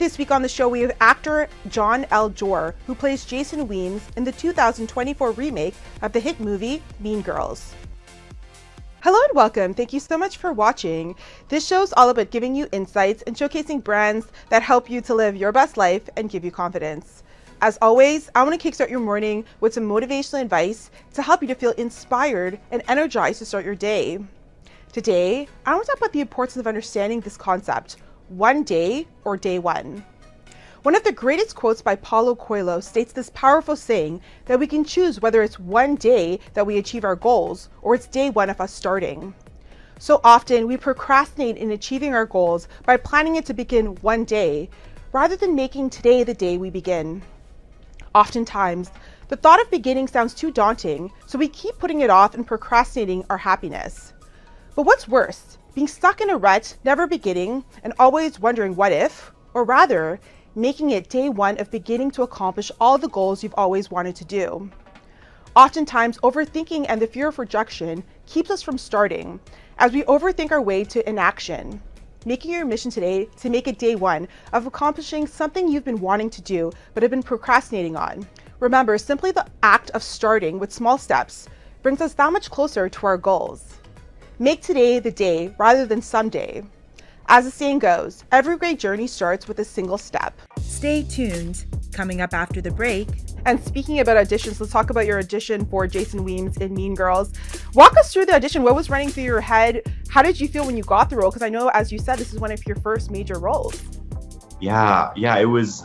this week on the show, we have actor John El Jor, who plays Jason Weems in the 2024 remake of the hit movie Mean Girls. Hello and welcome. Thank you so much for watching. This show is all about giving you insights and showcasing brands that help you to live your best life and give you confidence. As always, I want to kickstart your morning with some motivational advice to help you to feel inspired and energized to start your day. Today, I want to talk about the importance of understanding this concept, one day or day one. One of the greatest quotes by Paulo Coelho states this powerful saying that we can choose whether it's one day that we achieve our goals or it's day one of us starting. So often we procrastinate in achieving our goals by planning it to begin one day rather than making today the day we begin. Oftentimes, the thought of beginning sounds too daunting, so we keep putting it off and procrastinating our happiness. But what's worse? Being stuck in a rut, never beginning, and always wondering what if, or rather, making it day one of beginning to accomplish all the goals you've always wanted to do. Oftentimes, overthinking and the fear of rejection keeps us from starting, as we overthink our way to inaction. Making your mission today to make it day one of accomplishing something you've been wanting to do but have been procrastinating on. Remember, simply the act of starting with small steps brings us that much closer to our goals. Make today the day rather than someday. As the saying goes, every great journey starts with a single step. Stay tuned. Coming up after the break. And speaking about auditions, let's talk about your audition for Jason Weems in Mean Girls. Walk us through the audition. What was running through your head? How did you feel when you got the role? Because I know, as you said, this is one of your first major roles. Yeah, it was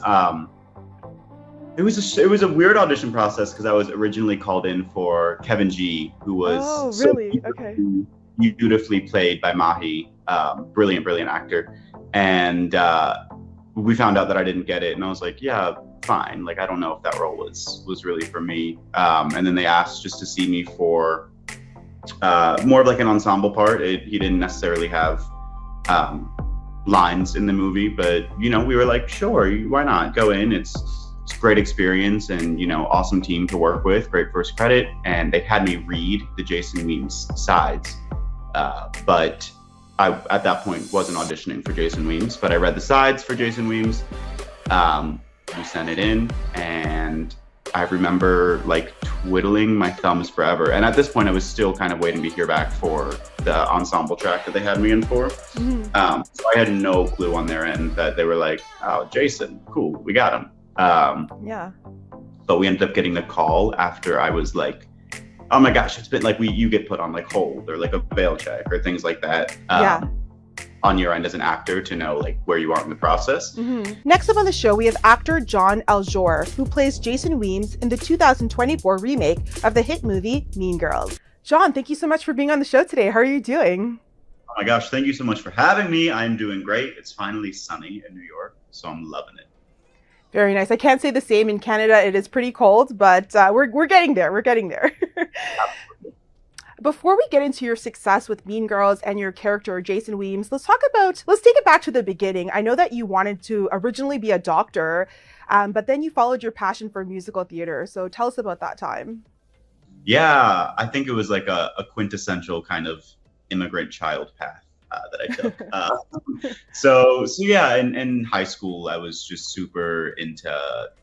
it was a weird audition process because I was originally called in for Kevin G, who was beautifully played by Mahi, brilliant actor, and we found out that I didn't get it, and I was like, yeah, fine, like I don't know if that role was really for me, and then they asked just to see me for more of like an ensemble part. He didn't necessarily have lines in the movie, but we were like, sure, why not, go in. It's a great experience, and awesome team to work with, great first credit, and they had me read the Jason Weems sides, but I at that point wasn't auditioning for Jason Weems, but I read the sides for Jason Weems. We sent it in, and I remember like twiddling my thumbs forever, and at this point I was still kind of waiting to hear back for the ensemble track that they had me in for. So I had no clue on their end that they were like, oh, Jason, cool, we got him. But we ended up getting the call after I was like, oh my gosh, it's been like you get put on like hold or like a bail check or things like that on your end as an actor to know like where you are in the process. Next up on the show, we have actor John El Jor, who plays Jason Weems in the 2024 remake of the hit movie Mean Girls. John, thank you so much for being on the show today. How are you doing? Oh my gosh, thank you so much for having me. I'm doing great. It's finally sunny in New York, so I'm loving it. Very nice. I can't say the same in Canada. It is pretty cold, but we're getting there. We're getting there. Before we get into your success with Mean Girls and your character, Jason Weems, let's take it back to the beginning. I know that you wanted to originally be a doctor, but then you followed your passion for musical theater. So tell us about that time. Yeah, I think it was like a quintessential kind of immigrant child path that I took. So yeah, in high school, I was just super into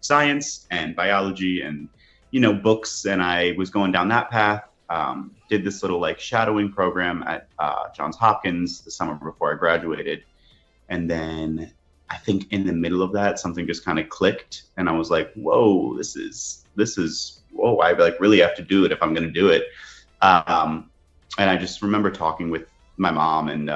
science and biology and, books. And I was going down that path, did this little like shadowing program at Johns Hopkins the summer before I graduated. And then I think in the middle of that, something just kind of clicked. And I was like, whoa, this is, whoa, I like really have to do it if I'm going to do it. And I just remember talking with my mom, and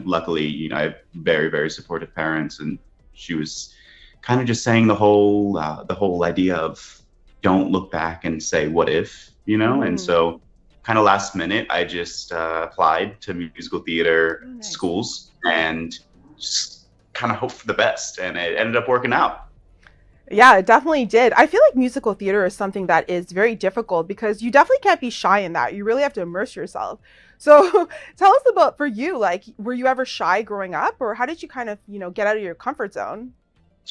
luckily, I have very, very supportive parents, and she was kind of just saying the whole idea of don't look back and say what if, and so kind of last minute I just applied to musical theater schools and just kind of hoped for the best, and it ended up working out. Yeah, it definitely did. I feel like musical theater is something that is very difficult because you definitely can't be shy in that. You really have to immerse yourself. So tell us about, for you, like, were you ever shy growing up, or how did you kind of, get out of your comfort zone?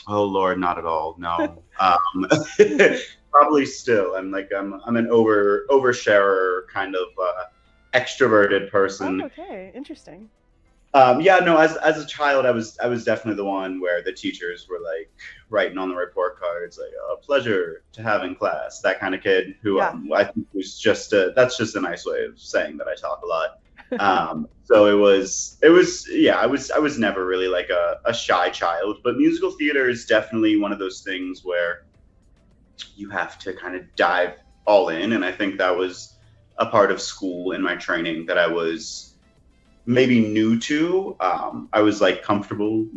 Oh Lord, not at all. No. Probably still. I'm an oversharer kind of extroverted person. Oh, okay, interesting. Yeah, no. As a child, I was definitely the one where the teachers were like writing on the report cards, like "a pleasure to have in class." That kind of kid who Yeah. I think was just that's just a nice way of saying that I talk a lot. So it was yeah. I was never really like a shy child, but musical theater is definitely one of those things where you have to kind of dive all in, and I think that was a part of school in my training that I was maybe new to. I was like comfortable,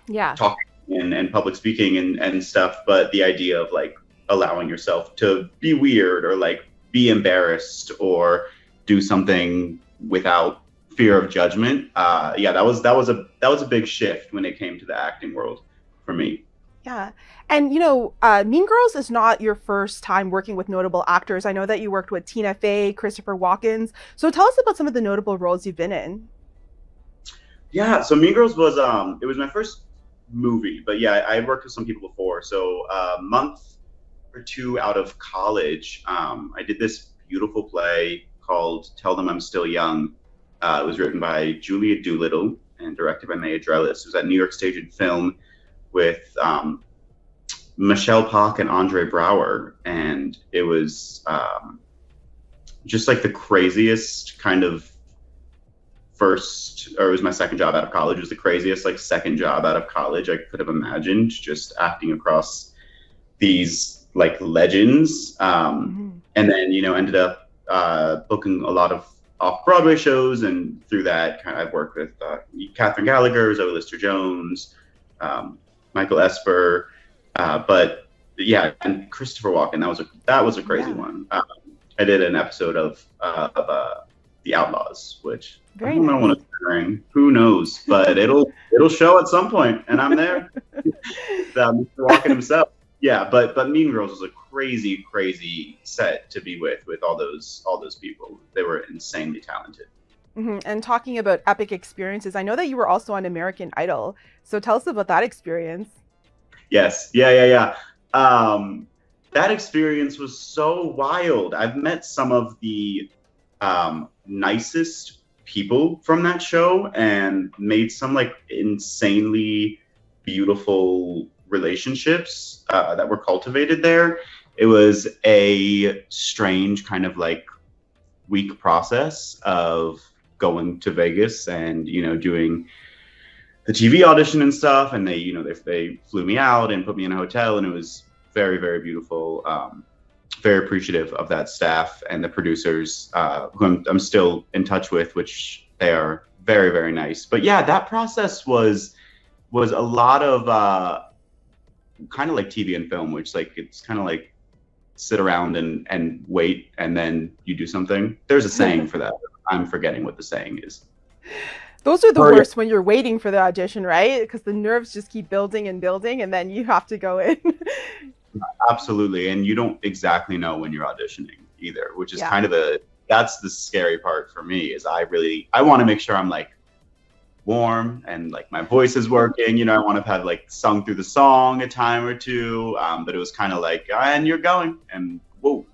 Yeah. talking and public speaking and stuff, but the idea of like allowing yourself to be weird or like be embarrassed or do something without fear of judgment, yeah, that was a big shift when it came to the acting world for me. Yeah. And Mean Girls is not your first time working with notable actors. I know that you worked with Tina Fey, Christopher Walken. So tell us about some of the notable roles you've been in. Yeah, so Mean Girls was it was my first movie, but yeah, I had worked with some people before. So a month or two out of college, I did this beautiful play called "Tell Them I'm Still Young." It was written by Julia Doolittle and directed by Maya Drellis. It was at New York Stage and Film with Michelle Pock and Andre Brower, and it was just like the craziest kind of first, or it was my second job out of college. It was the craziest like second job out of college I could have imagined, just acting across these like legends. Hmm. And then ended up booking a lot of off Broadway shows, and through that kind of I've worked with Catherine Gallagher, Zoe Lister Jones, Michael Esper, but yeah, and Christopher Walken. That was a crazy Yeah. one. I did an episode of The Outlaws, which I Very don't know when nice. it's airing. Who knows? But it'll show at some point, and I'm there. Mr. Walken himself. Yeah, but Mean Girls was a crazy, crazy set to be with all those people. They were insanely talented. And talking about epic experiences, I know that you were also on American Idol. So tell us about that experience. Yes, yeah, yeah, yeah. That experience was so wild. I've met some of the nicest people from that show and made some like insanely beautiful relationships that were cultivated there. It was a strange kind of like week process of going to Vegas and doing the TV audition and stuff, and they flew me out and put me in a hotel, and it was very, very beautiful. Very appreciative of that staff and the producers, who I'm still in touch with, which they are very, very nice. But yeah, that process was a lot of kind of like TV and film, which like it's kind of like sit around and wait, and then you do something. There's a saying for that. I'm forgetting what the saying is. Those are the Hurry up. worst when you're waiting for the audition, right? Because the nerves just keep building and building, and then you have to go in. Absolutely, and you don't exactly know when you're auditioning either, which is Yeah. kind of that's the scary part for me. Is I want to make sure I'm like warm and like my voice is working. I want to have like sung through the song a time or two, but it was kind of like, and you're going, and whoa.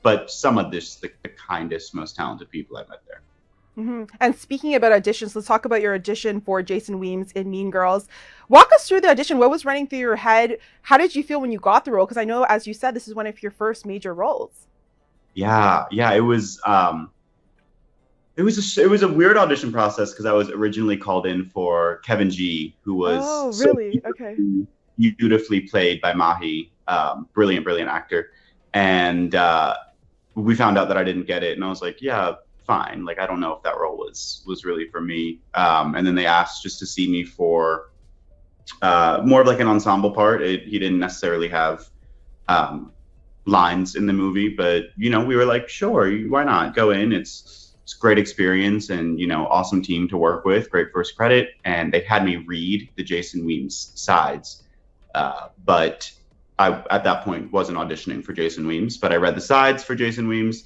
But some of the kindest, most talented people I met there. And speaking about auditions, let's talk about your audition for Jason Weems in Mean Girls. Walk us through the audition. What was running through your head? How did you feel when you got the role? Because I know, as you said, this is one of your first major roles. Yeah, yeah, it was a weird audition process because I was originally called in for Kevin G, who was Oh, so really? Okay. beautifully played by Mahi, brilliant, brilliant actor. And we found out that I didn't get it, and I was like, yeah, fine. Like I don't know if that role was really for me. And then they asked just to see me for more of like an ensemble part. He didn't necessarily have um, lines in the movie, but we were like, sure, why not? Go in. It's a great experience, and awesome team to work with. Great first credit, and they had me read the Jason Weems sides, but I at that point wasn't auditioning for Jason Weems, but I read the sides for Jason Weems.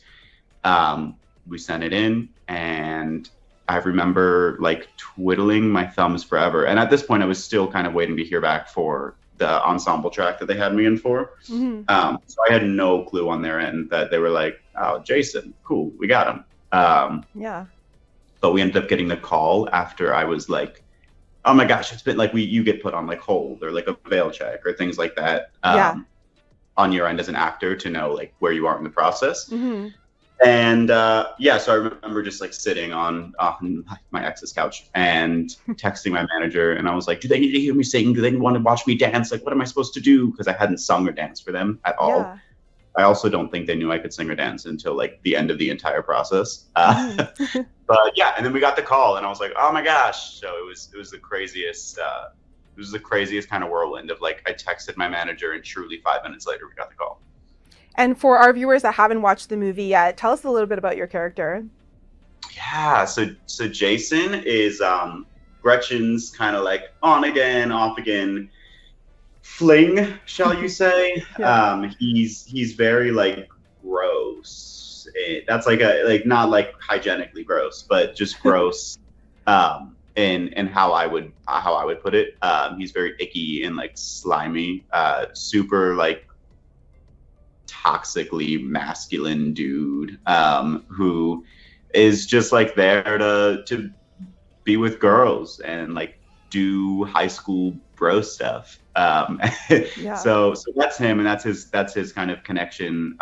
We sent it in, and I remember like twiddling my thumbs forever. And at this point, I was still kind of waiting to hear back for the ensemble track that they had me in for. Hmm. So I had no clue on their end that they were like, "Oh, Jason, cool, we got him." Yeah. but we ended up getting the call after I was like, oh my gosh, it's been like you get put on like hold or like a veil check or things like that Yeah. on your end as an actor to know like where you are in the process. Mm-hmm. And yeah, so I remember just like sitting on my ex's couch and texting my manager, and I was like, do they need to hear me sing? Do they want to watch me dance? Like, what am I supposed to do? Because I hadn't sung or danced for them at all. Yeah. I also don't think they knew I could sing or dance until like the end of the entire process. Mm-hmm. But yeah, and then we got the call, and I was like, oh my gosh! So it was the craziest. It was the craziest kind of whirlwind of like I texted my manager, and truly 5 minutes later we got the call. And for our viewers that haven't watched the movie yet, tell us a little bit about your character. Yeah, so Jason is Gretchen's kind of like on again, off again fling, shall you say? Yeah. He's very like gross. That's like not like hygienically gross, but just gross. In how I would put it. He's very icky and like slimy. Super like toxically masculine dude who is just like there to be with girls and like do high school bro stuff. Yeah. So that's him, and that's his kind of connection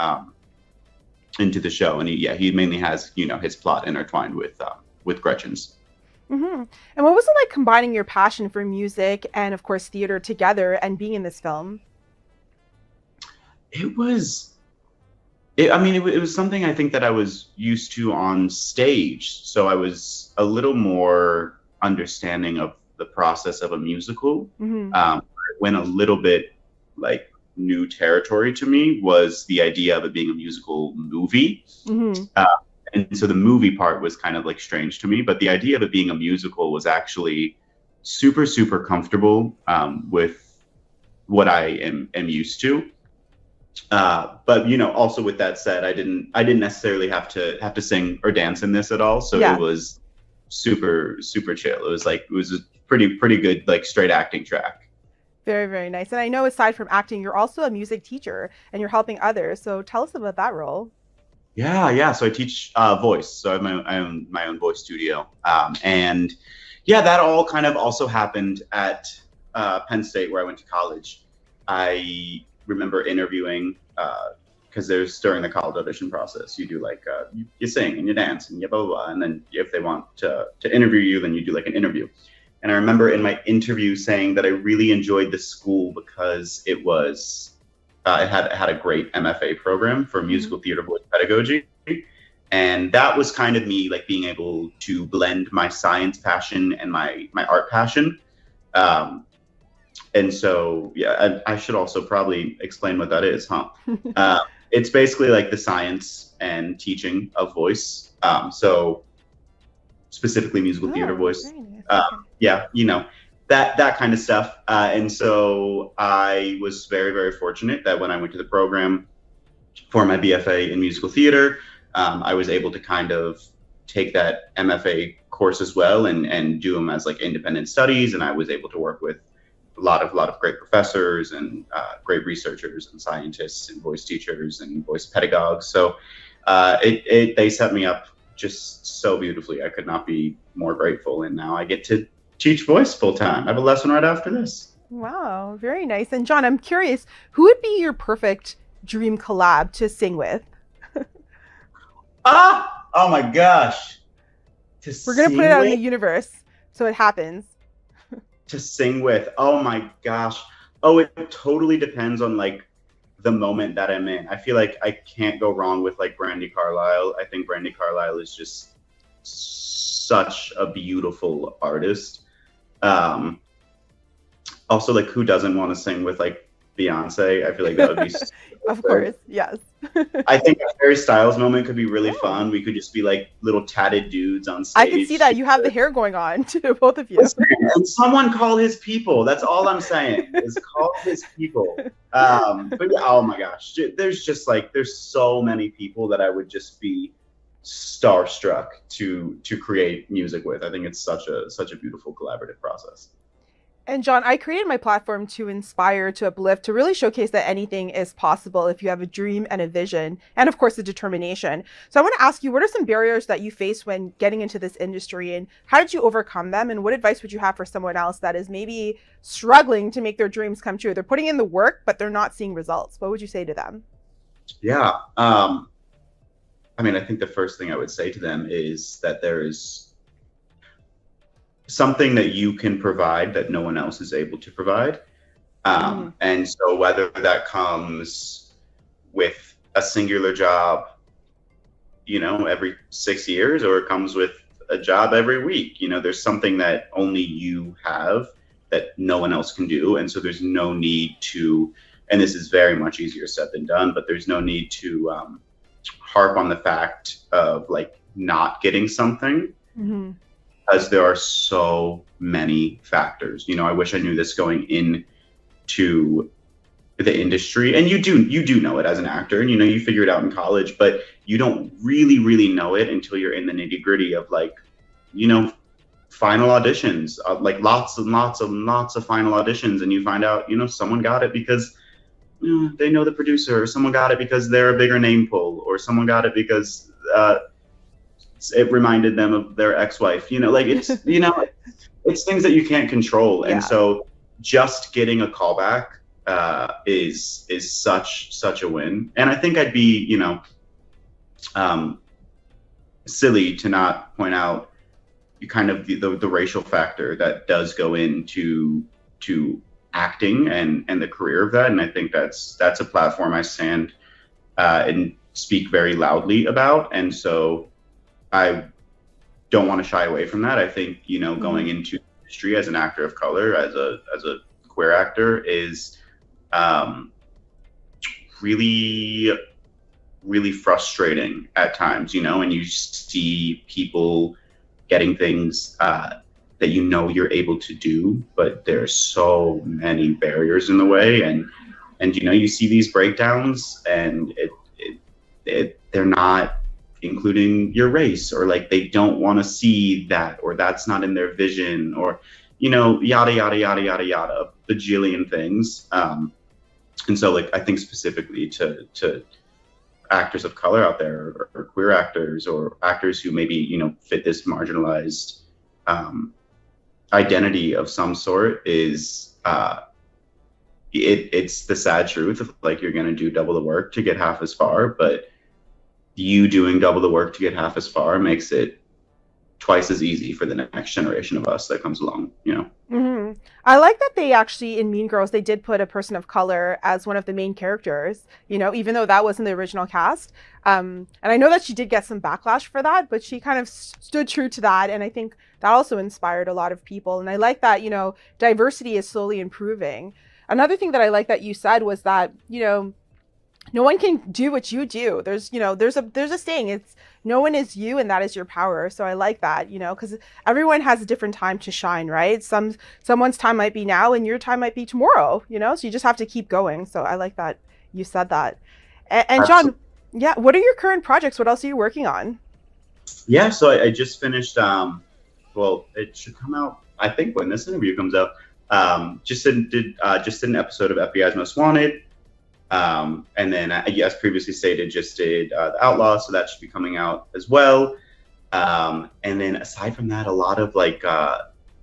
into the show. And he mainly has his plot intertwined with Gretchen's. Mm-hmm. And what was it like combining your passion for music and, of course, theater together and being in this film? It was something I think that I was used to on stage. So I was a little more understanding of the process of a musical. Mm-hmm. When a little bit like new territory to me was the idea of it being a musical movie. Mm-hmm. And so the movie part was kind of like strange to me, but the idea of it being a musical was actually super, super comfortable with what I am used to. But also with that said, I didn't necessarily have to sing or dance in this at all. So Yeah. It was super, super chill. It was a pretty good like straight acting track. Very, very nice. And I know aside from acting, you're also a music teacher and you're helping others. So tell us about that role. Yeah. So I teach voice. So I have my own voice studio. And yeah, that all kind of also happened at Penn State, where I went to college. I remember interviewing because there's during the college audition process, you do like you sing and you dance and you blah, blah, blah. And then if they want to interview you, then you do like an interview. And I remember in my interview saying that I really enjoyed the school because it was it had a great MFA program for musical theater voice pedagogy. And that was kind of me like being able to blend my science passion and my art passion. And so, yeah, I should also probably explain what that is, huh? It's basically like the science and teaching of voice. So specifically musical theater voice. Very nice. Okay. Yeah, that kind of stuff. And so I was very, very fortunate that when I went to the program for my BFA in musical theater, I was able to kind of take that MFA course as well and do them as like independent studies. And I was able to work with a lot of great professors and great researchers and scientists and voice teachers and voice pedagogues. So they set me up just so beautifully. I could not be more grateful. And now I get to teach voice full time. I have a lesson right after this. Wow, very nice. And John, I'm curious, who would be your perfect dream collab to sing with? Oh my gosh. We're going to put it out in the universe so it happens. To sing with. Oh my gosh. Oh, it totally depends on like the moment that I'm in. I feel like I can't go wrong with like Brandi Carlile. I think Brandi Carlile is just such a beautiful artist. Also, like, who doesn't want to sing with like Beyonce? I feel like that would be so Of course, yes. I think a Harry Styles moment could be really fun. We could just be like little tatted dudes on stage. I can see that. You have the hair going on too, both of you. And someone call his people. That's all I'm saying is call his people. But yeah, oh my gosh, there's so many people that I would just be starstruck to create music with. I think it's such a beautiful collaborative process. And John, I created my platform to inspire, to uplift, to really showcase that anything is possible if you have a dream and a vision, and of course, the determination. So I want to ask you, what are some barriers that you face when getting into this industry, and how did you overcome them? And what advice would you have for someone else that is maybe struggling to make their dreams come true? They're putting in the work, but they're not seeing results. What would you say to them? Yeah. I mean, I think the first thing I would say to them is that there is something that you can provide that no one else is able to provide. And so whether that comes with a singular job, every 6 years, or it comes with a job every week, there's something that only you have that no one else can do. And so there's no need to, and this is very much easier said than done, but there's no need to harp on the fact of like not getting something. Because there are so many factors. I wish I knew this going into the industry. And you do know it as an actor, and you figure it out in college, but you don't really know it until you're in the nitty-gritty of like, final auditions, like lots and lots of final auditions, and you find out, someone got it because they know the producer, or someone got it because they're a bigger name pull, or someone got it because it reminded them of their ex-wife, like it's, it's things that you can't control. Yeah. And so just getting a callback is such a win. And I think I'd be, silly to not point out kind of the racial factor that does go into acting and the career of that. And I think that's a platform I stand and speak very loudly about. And so I don't want to shy away from that. I think, going into the industry as an actor of color, as a queer actor, is really, really frustrating at times, and you see people getting things that you're able to do, but there's so many barriers in the way, and you see these breakdowns, and they're not including your race, or like they don't want to see that, or that's not in their vision, or yada yada yada yada yada, bajillion things. And so like I think specifically to actors of color out there, or queer actors, or actors who maybe fit this marginalized identity of some sort, is it's the sad truth of like you're going to do double the work to get half as far, but you doing double the work to get half as far makes it twice as easy for the next generation of us that comes along, I like that they actually, in Mean Girls, they did put a person of color as one of the main characters, even though that wasn't the original cast. And I know that she did get some backlash for that, but she kind of stood true to that. And I think that also inspired a lot of people. And I like that, diversity is slowly improving. Another thing that I like that you said was that, no one can do what you do. There's a saying, it's no one is you and that is your power. So I like that, because everyone has a different time to shine, right? Someone's time might be now and your time might be tomorrow, so you just have to keep going. So I like that you said that. And John, yeah, what are your current projects? What else are you working on? Yeah, so I just finished, well, it should come out, I think, when this interview comes out. Just did an episode of FBI's Most Wanted. And then, as previously stated, just did The Outlaw, so that should be coming out as well. And then aside from that, a lot of like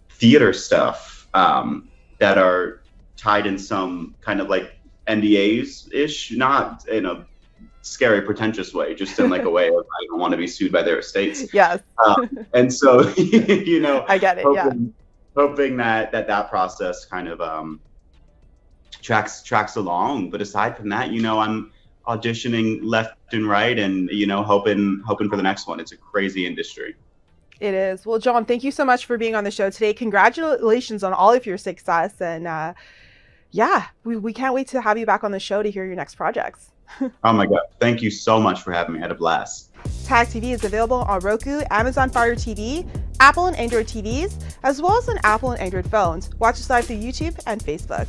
theater stuff that are tied in some kind of like NDAs-ish, not in a scary, pretentious way, just in like a way of I don't want to be sued by their estates. Yes. And so, I get it. hoping that process kind of tracks along. But aside from that, I'm auditioning left and right, and hoping for the next one. It's a crazy industry. It is. Well, John, thank you so much for being on the show today. Congratulations on all of your success, and we can't wait to have you back on the show to hear your next projects. Oh my God, thank you so much for having me. I had a blast. Tag TV is available on Roku, Amazon Fire TV, Apple and Android TVs, as well as on Apple and Android phones. Watch us live through YouTube and Facebook.